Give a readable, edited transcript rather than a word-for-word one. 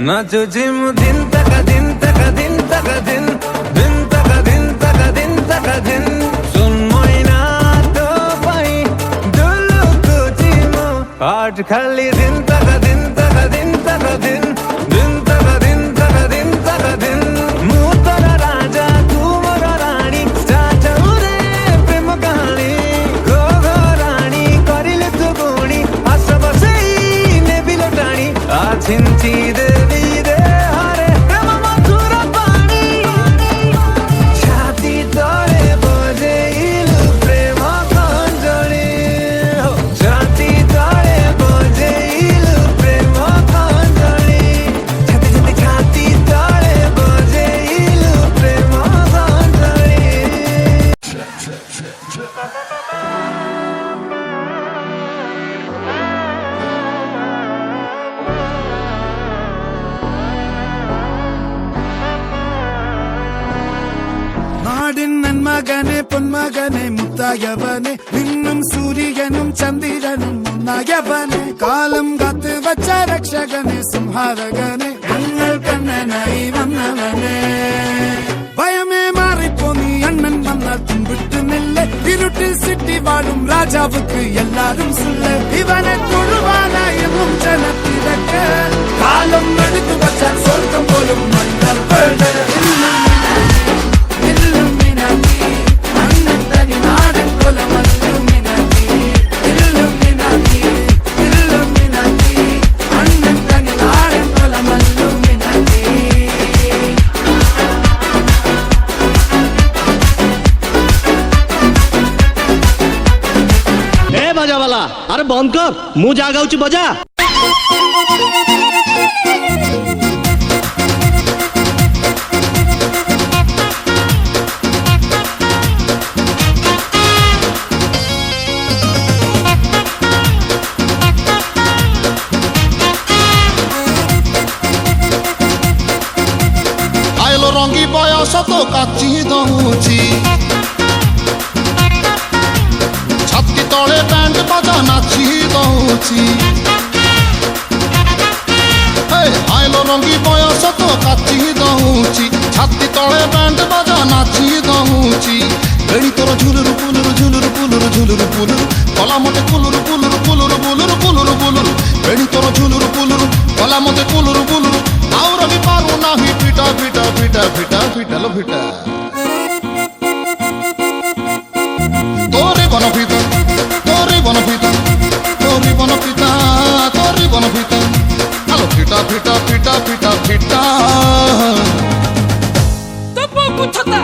नाचो gym दिन तक दिन तक दिन तक दिन दिन तक दिन तक दिन तक दिन सुन मोइना तो पाई दुलु को जिमो आठ खाली दिन तक दिन तक दिन तक दिन दिन तक दिन तक दिन तक दिन मुतर राजा तू मोर रानी चाचौ रे प्रेम कहानी गो गो रानी करिले तू गुणी आस बसई नेबी लटाणी आछिंची देवी रे हरे प्रेम मधुर पानी छाती तले बजेइलु प्रेम कंजणी छाती तले बजेइलु प्रेम कंजणी छाती तले बजेइलु प्रेम कंजणी நாடின் நன்மகனே பொன்மகனே முத்தாயவனே விண்ணும் சூரியனும் சந்திரனும் முன்னாயவனே காலம் காத்து வச்ச ரக்ஷகனே சிம்ஹாரகனே எங்கள் கண்ணனாய் வந்தவனே பயமே மாறிப்போ நீ அண்ணன் வந்தால் தும்பிட்டு நெல்ல இருட்டில் சிட்டி வாழும் ராஜாவுக்கு எல்லாரும் சொல்ல இவனை தொழுவானா என்னும் ஜனத்திறக்க காலம் எடுத்து வச்சால் சொர்க்கம் போலும் மன்னர் বাজাওয়ালা আরে বন্ধ কর মু যা গাউছি বজা আইলো রঙ্গি বয়স তো কাচি দউছি ছাতি তলে ব্যান্ড বাজা নাচি দউছি আইলো রঙ্গি বয়স তো কাচি দউছি ছাতি তলে ব্যান্ড বাজা নাচি দউছি বেড়ি তোর ঝুলুর পুলুর ঝুলুর পুলুর ঝুলুর পুলুর কলা মতে কুলুর পুলুর পুলুর পুলুর পুলুর পুলুর বেড়ি তোর ঝুলুর পুলুর কলা মতে কুলুর পুলুর ଆଉ ରବି ପାରୁ ନାହିଁ ପିଟା ପିଟା ପିଟା ପିଟା ପିଟାଲ ପିଟା তোরে বনপিতা তোরে বনপিতা তোরে বনপিতা তোরে বনপিতা আলো ফিটা ফিটা ফিটা ফিটা ফিটা তবু পুছতা